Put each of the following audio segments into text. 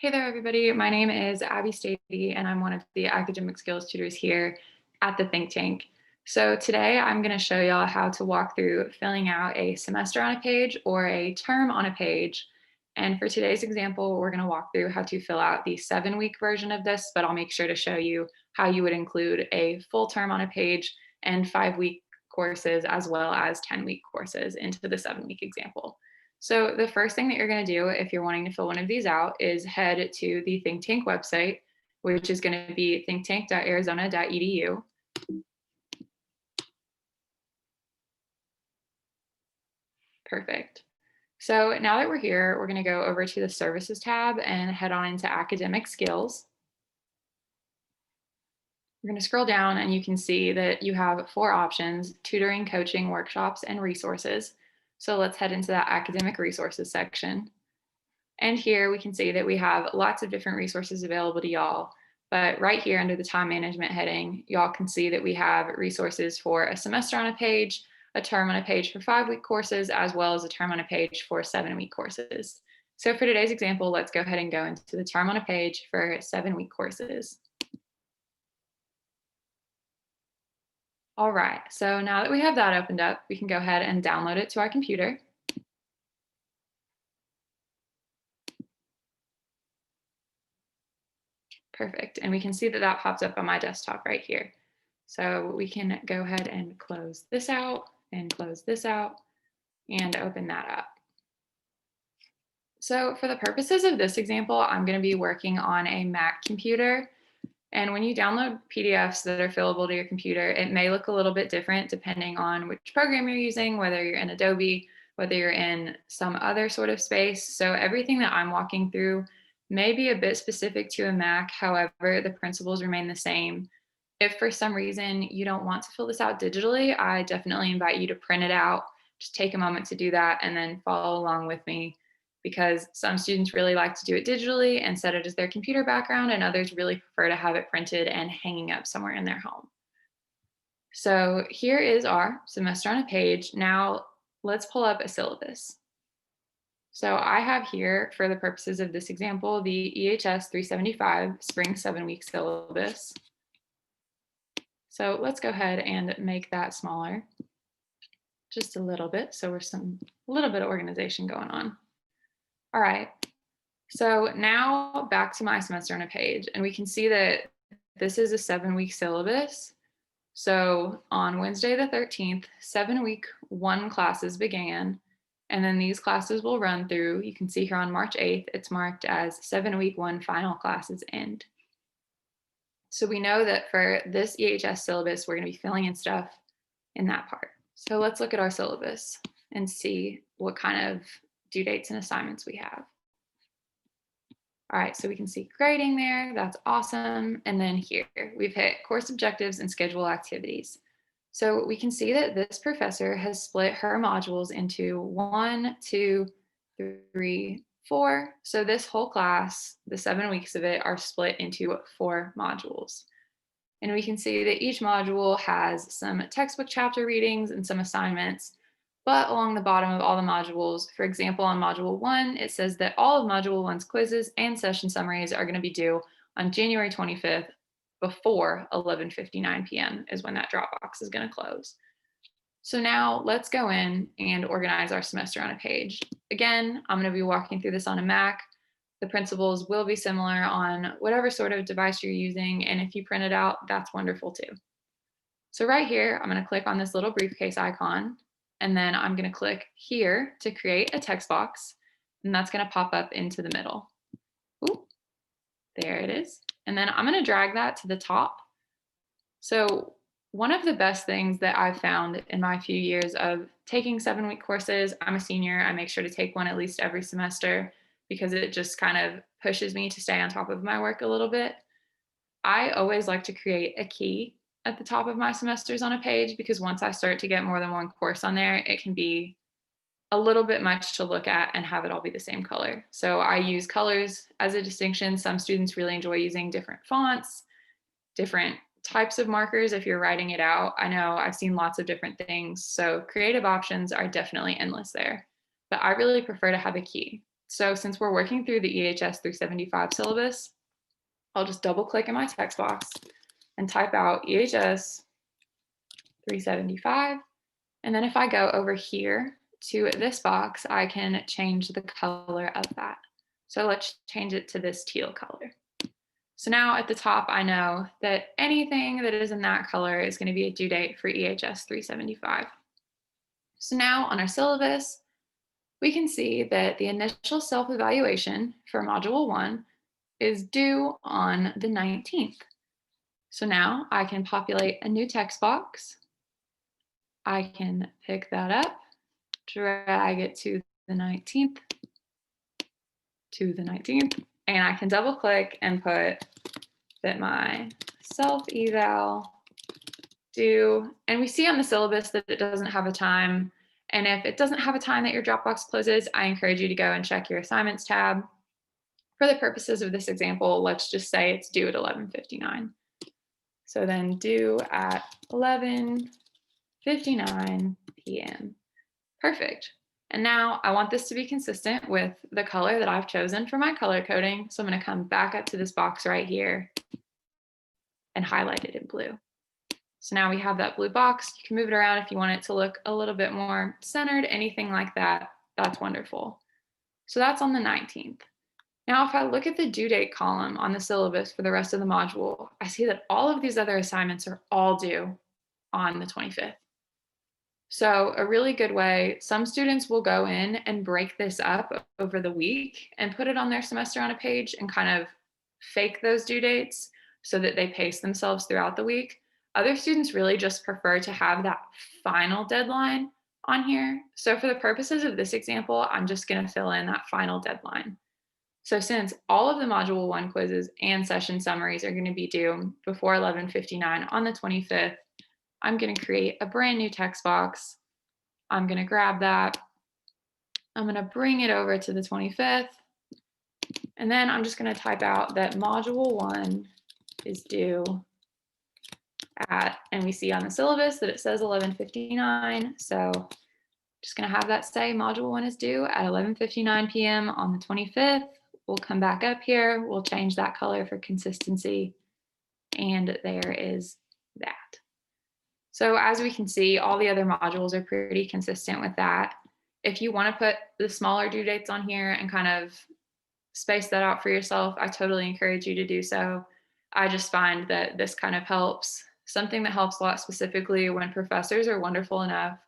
Hey there, everybody. My name is Abby Stady, and I'm one of the academic skills tutors here at the Think Tank. So today I'm going to show y'all how to walk through filling out a semester on a page or a term on a page. And for today's example, we're going to walk through how to fill out the 7-week version of this, but I'll make sure to show you how you would include a full term on a page and 5-week courses as well as 10-week courses into the 7-week example. So the first thing that you're going to do if you're wanting to fill one of these out is head to the Think Tank website, which is going to be thinktank.arizona.edu. Perfect. So now that we're here, we're going to go over to the Services tab and head on into Academic Skills. We're going to scroll down and you can see that you have 4 options: tutoring, coaching, workshops, and resources. So let's head into that academic resources section. And here we can see that we have lots of different resources available to y'all. But right here under the time management heading, y'all can see that we have resources for a semester on a page, a term on a page for 5-week courses, as well as a term on a page for 7-week courses. So for today's example, let's go ahead and go into the term on a page for 7-week courses. All right, so now that we have that opened up, we can go ahead and download it to our computer. Perfect, and we can see that that pops up on my desktop right here. So we can go ahead and close this out and close this out and open that up. So for the purposes of this example, I'm going to be working on a Mac computer. And when you download PDFs that are fillable to your computer, it may look a little bit different depending on which program you're using, whether you're in Adobe, whether you're in some other sort of space. So everything that I'm walking through may be a bit specific to a Mac. However, the principles remain the same. If for some reason you don't want to fill this out digitally, I definitely invite you to print it out. Just take a moment to do that and then follow along with me, because some students really like to do it digitally and set it as their computer background, and others really prefer to have it printed and hanging up somewhere in their home. So here is our semester on a page. Now let's pull up a syllabus. So I have here, for the purposes of this example, the EHS 375 Spring 7-week syllabus. So let's go ahead and make that smaller just a little bit, so we're a little bit of organization going on. All right, so now back to my semester on a page, and we can see that this is a 7-week syllabus. So on Wednesday the 13th, 7-week 1 classes began, and then these classes will run through, you can see here on March 8th, it's marked as 7-week 1 final classes end. So we know that for this EHS syllabus, we're going to be filling in stuff in that part. So let's look at our syllabus and see what kind of due dates and assignments we have. All right, so we can see grading there. That's awesome. And then here we've hit course objectives and schedule activities. So we can see that this professor has split her modules into 1, 2, 3, 4. So this whole class, the 7 weeks of it, are split into 4 modules. And we can see that each module has some textbook chapter readings and some assignments. But along the bottom of all the modules, for example, on module 1, it says that all of module 1's quizzes and session summaries are going to be due on January 25th before 11:59 p.m. is when that Dropbox is going to close. So now let's go in and organize our semester on a page. Again, I'm going to be walking through this on a Mac. The principles will be similar on whatever sort of device you're using, and if you print it out, that's wonderful too. So right here, I'm going to click on this little briefcase icon, and then I'm going to click here to create a text box, and that's going to pop up into the middle. Ooh, there it is. And then I'm going to drag that to the top. So one of the best things that I've found in my few years of taking 7-week courses, I'm a senior, I make sure to take one at least every semester because it just kind of pushes me to stay on top of my work a little bit. I always like to create a key at the top of my semesters on a page, because once I start to get more than one course on there, it can be a little bit much to look at and have it all be the same color. So I use colors as a distinction. Some students really enjoy using different fonts, different types of markers if you're writing it out. I know I've seen lots of different things. So creative options are definitely endless there. But I really prefer to have a key. So since we're working through the EHS 375 syllabus, I'll just double click in my text box and type out EHS 375. And then if I go over here to this box, I can change the color of that. So let's change it to this teal color. So now at the top, I know that anything that is in that color is going to be a due date for EHS 375. So now on our syllabus, we can see that the initial self-evaluation for Module 1 is due on the 19th. So now I can populate a new text box. I can pick that up, drag it to the 19th, and I can double click and put that my self-eval due, and we see on the syllabus that it doesn't have a time. And if it doesn't have a time that your Dropbox closes, I encourage you to go and check your assignments tab. For the purposes of this example, let's just say it's due at 11:59. So then due at 11:59 p.m. Perfect. And now I want this to be consistent with the color that I've chosen for my color coding. So I'm going to come back up to this box right here and highlight it in blue. So now we have that blue box. You can move it around if you want it to look a little bit more centered, anything like that. That's wonderful. So that's on the 19th. Now, if I look at the due date column on the syllabus for the rest of the module, I see that all of these other assignments are all due on the 25th. So a really good way, some students will go in and break this up over the week and put it on their semester on a page and kind of fake those due dates so that they pace themselves throughout the week. Other students really just prefer to have that final deadline on here. So for the purposes of this example, I'm just going to fill in that final deadline. So since all of the Module 1 quizzes and session summaries are going to be due before 11:59 on the 25th, I'm going to create a brand new text box. I'm going to grab that. I'm going to bring it over to the 25th. And then I'm just going to type out that Module 1 is due at, and we see on the syllabus that it says 11:59. So just going to have that say Module 1 is due at 11:59 p.m. on the 25th. We'll come back up here. We'll change that color for consistency. And there is that. So as we can see, all the other modules are pretty consistent with that. If you want to put the smaller due dates on here and kind of space that out for yourself, I totally encourage you to do so. I just find that this kind of helps. Something that helps a lot specifically when professors are wonderful enough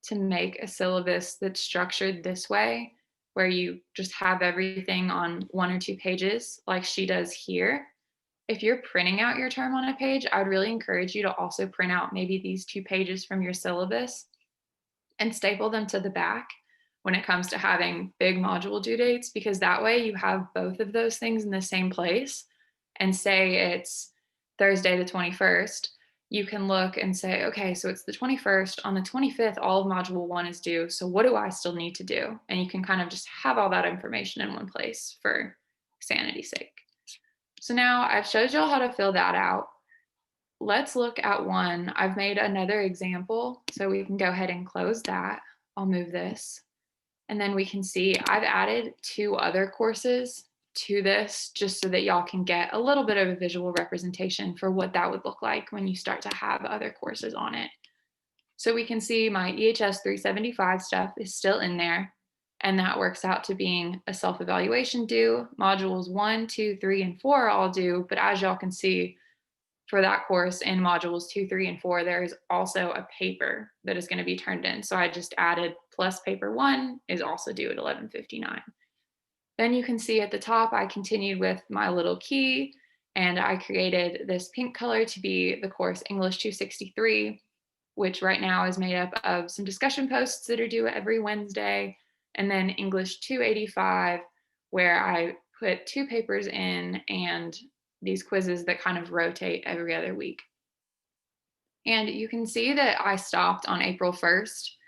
to make a syllabus that's structured this way, where you just have everything on 1 or 2 pages like she does here. If you're printing out your term on a page, I would really encourage you to also print out maybe these 2 pages from your syllabus and staple them to the back when it comes to having big module due dates, because that way you have both of those things in the same place. And say it's Thursday the 21st, you can look and say, okay, so it's the 21st. On the 25th, all of Module 1 is due. So what do I still need to do? And you can kind of just have all that information in one place for sanity's sake. So now I've showed y'all how to fill that out. Let's look at one. I've made another example, so we can go ahead and close that. I'll move this. And then we can see I've added 2 other courses to this just so that y'all can get a little bit of a visual representation for what that would look like when you start to have other courses on it. So we can see my EHS 375 stuff is still in there. And that works out to being a self-evaluation due. Modules 1, 2, 3, and 4 are all due. But as y'all can see, for that course in modules 2, 3, and 4, there is also a paper that is going to be turned in. So I just added plus paper 1 is also due at 11:59. Then you can see at the top, I continued with my little key, and I created this pink color to be the course English 263, which right now is made up of some discussion posts that are due every Wednesday, and then English 285, where I put 2 papers in and these quizzes that kind of rotate every other week. And you can see that I stopped on April 1st.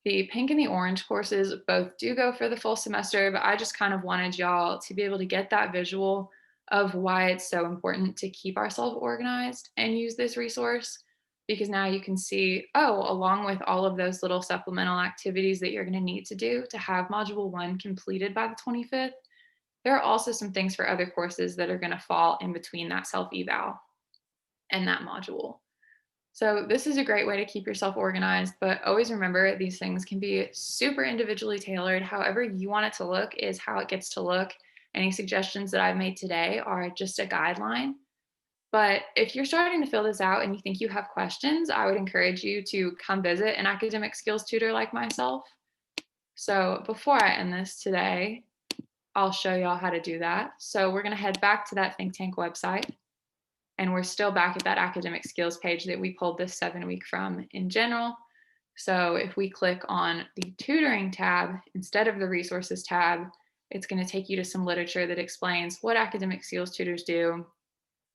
The pink and the orange courses both do go for the full semester, but I just kind of wanted y'all to be able to get that visual of why it's so important to keep ourselves organized and use this resource. because now you can see, oh, along with all of those little supplemental activities that you're going to need to do to have module one completed by the 25th, there are also some things for other courses that are going to fall in between that self eval and that module. So, this is a great way to keep yourself organized, but always remember these things can be super individually tailored. However, you want it to look is how it gets to look. Any suggestions that I've made today are just a guideline. But if you're starting to fill this out and you think you have questions, I would encourage you to come visit an academic skills tutor like myself. So, before I end this today, I'll show y'all how to do that. So, we're going to head back to that think tank website. And we're still back at that academic skills page that we pulled this 7 week from in general. So if we click on the tutoring tab instead of the resources tab, it's going to take you to some literature that explains what academic skills tutors do.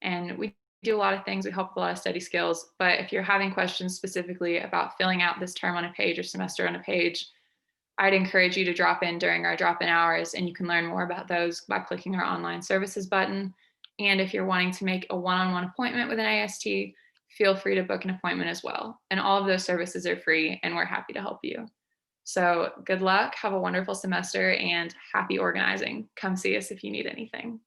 And we do a lot of things. We help with a lot of study skills. But if you're having questions specifically about filling out this term on a page or semester on a page, I'd encourage you to drop in during our drop-in hours, and you can learn more about those by clicking our online services button. And if you're wanting to make a one-on-one appointment with an AST, feel free to book an appointment as well. And all of those services are free, and we're happy to help you. So good luck, have a wonderful semester, and happy organizing. Come see us if you need anything.